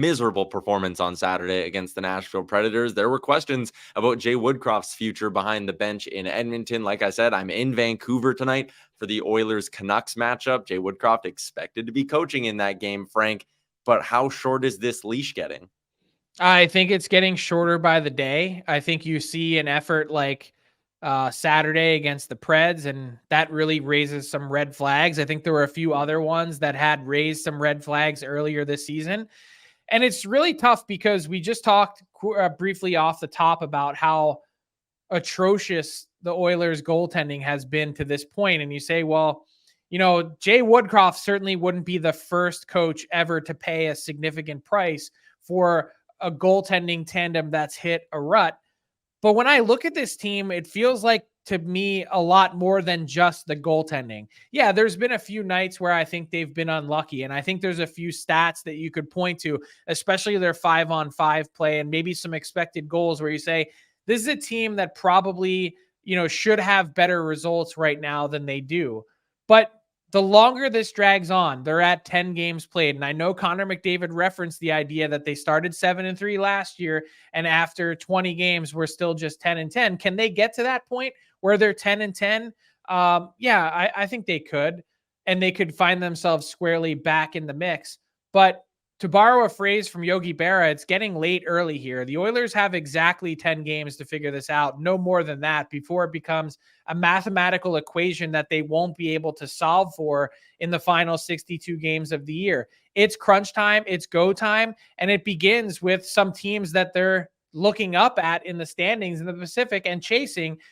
miserable performance on Saturday against the Nashville Predators. There were questions about Jay Woodcroft's future behind the bench in Edmonton. Like I said, I'm in Vancouver tonight for the Oilers-Canucks matchup. Jay Woodcroft expected to be coaching in that game, Frank, but how short is this leash getting? I think it's getting shorter by the day. I think you see an effort like Saturday against the Preds, and that really raises some red flags. I think there were a few other ones that had raised some red flags earlier this season. And it's really tough because we just talked briefly off the top about how atrocious the Oilers goaltending has been to this point. And you say, well, Jay Woodcroft certainly wouldn't be the first coach ever to pay a significant price for a goaltending tandem that's hit a rut. But when I look at this team, it feels like to me a lot more than just the goaltending. Yeah, there's been a few nights where I think they've been unlucky. And I think there's a few stats that you could point to, especially their 5-on-5 play and maybe some expected goals where you say, this is a team that probably, should have better results right now than they do. But the longer this drags on, they're at 10 games played. And I know Connor McDavid referenced the idea that they started 7-3 last year, and after 20 games, we're still just 10-10. Can they get to that point where they're 10-10? Yeah, I think they could, and they could find themselves squarely back in the mix. But to borrow a phrase from Yogi Berra, it's getting late early here. The Oilers have exactly 10 games to figure this out, no more than that, before it becomes a mathematical equation that they won't be able to solve for in the final 62 games of the year. It's crunch time, it's go time, and it begins with some teams that they're looking up at in the standings in the Pacific and chasing